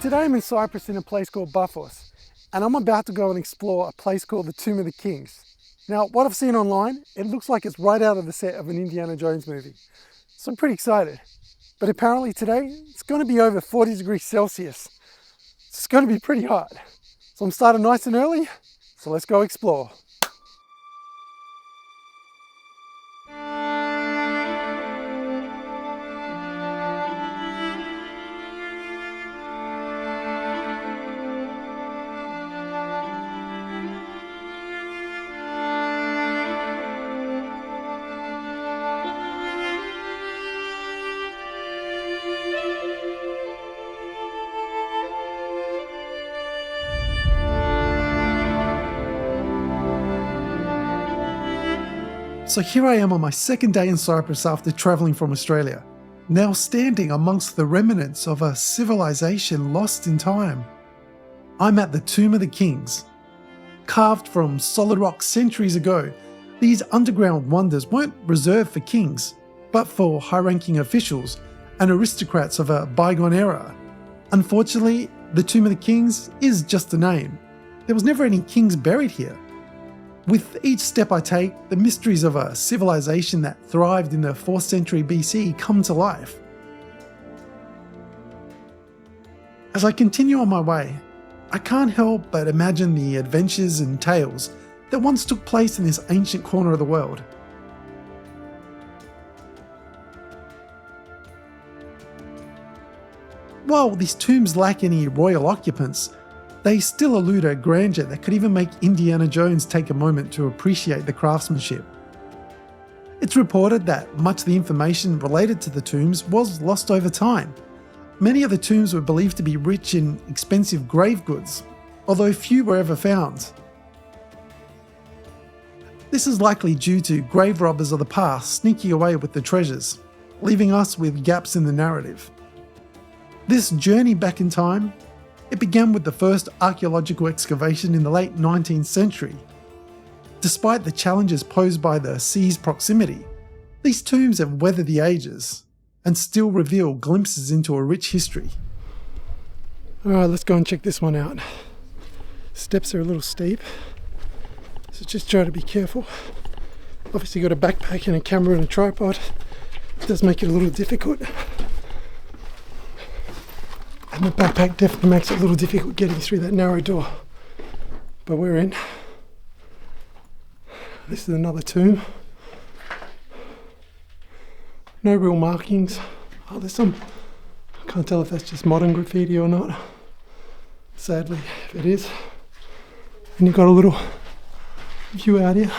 Today I'm in Cyprus in a place called Paphos, and I'm about to go and explore a place called the Tomb of the Kings. Now, what I've seen online, it looks like it's right out of the set of an Indiana Jones movie. So I'm pretty excited. But apparently today, it's going to be over 40 degrees Celsius. It's going to be pretty hot. So I'm starting nice and early, so let's go explore. So here I am on my second day in Cyprus after travelling from Australia, now standing amongst the remnants of a civilization lost in time. I'm at the Tomb of the Kings. Carved from solid rock centuries ago, these underground wonders weren't reserved for kings, but for high-ranking officials and aristocrats of a bygone era. Unfortunately, the Tomb of the Kings is just a name. There was never any kings buried here. With each step I take, the mysteries of a civilization that thrived in the 4th century BC come to life. As I continue on my way, I can't help but imagine the adventures and tales that once took place in this ancient corner of the world. While these tombs lack any royal occupants, they still elude a grandeur that could even make Indiana Jones take a moment to appreciate the craftsmanship. It's reported that much of the information related to the tombs was lost over time. Many of the tombs were believed to be rich in expensive grave goods, although few were ever found. This is likely due to grave robbers of the past sneaking away with the treasures, leaving us with gaps in the narrative. This journey back in time, it began with the first archaeological excavation in the late 19th century. Despite the challenges posed by the sea's proximity, these tombs have weathered the ages and still reveal glimpses into a rich history. Alright, let's go and check this one out. Steps are a little steep, so just try to be careful. Obviously got a backpack and a camera and a tripod. It does make it a little difficult. And the backpack definitely makes it a little difficult getting through that narrow door. But we're in. This is another tomb. No real markings. Oh, there's some, I can't tell if that's just modern graffiti or not. Sadly, if it is. And you've got a little view out here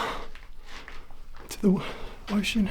to the ocean.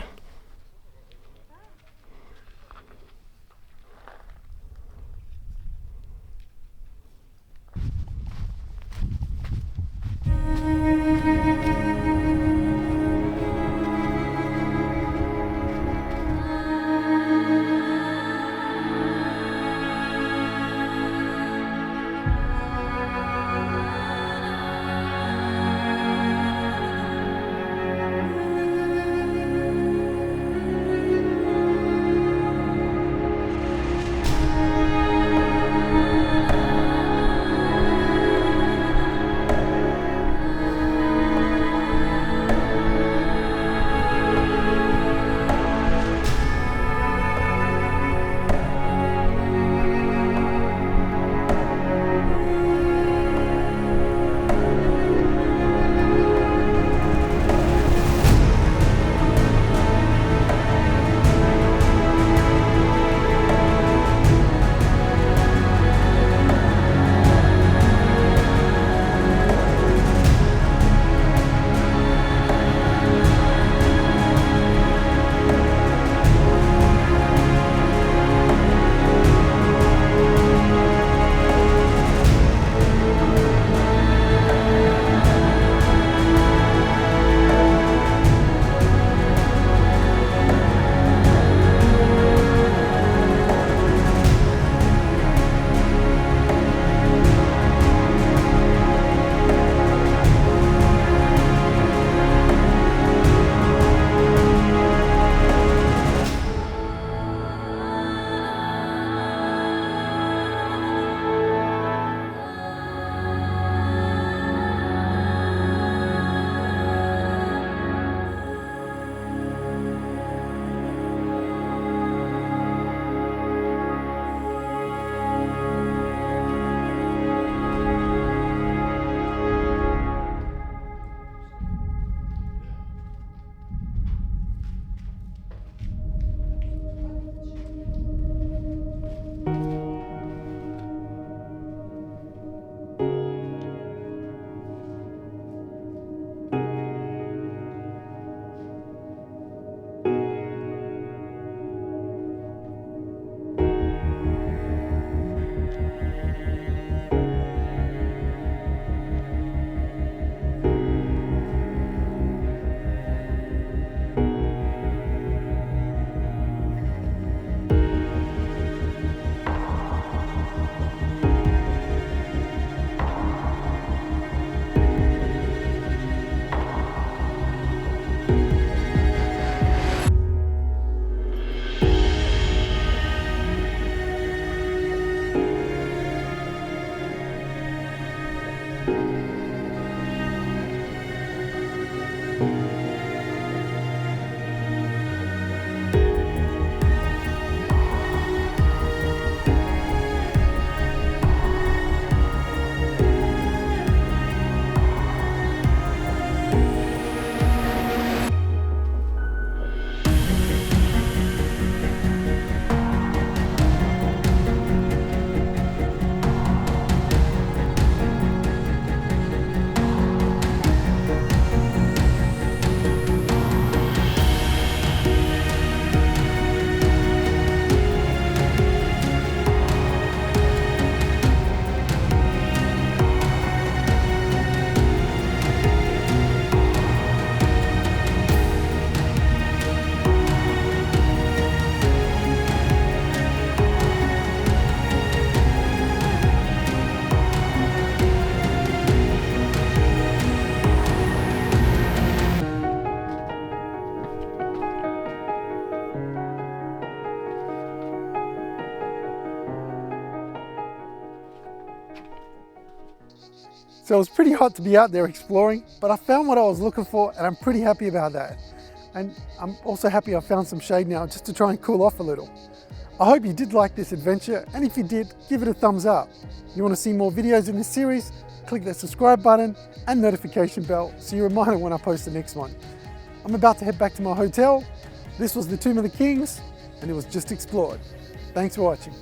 So it was pretty hot to be out there exploring, but I found what I was looking for and I'm pretty happy about that. And I'm also happy I found some shade now just to try and cool off a little. I hope you did like this adventure, and if you did, give it a thumbs up. You want to see more videos in this series? Click that subscribe button and notification bell so you're reminded when I post the next one. I'm about to head back to my hotel. This was the Tomb of the Kings, and it was just explored. Thanks for watching.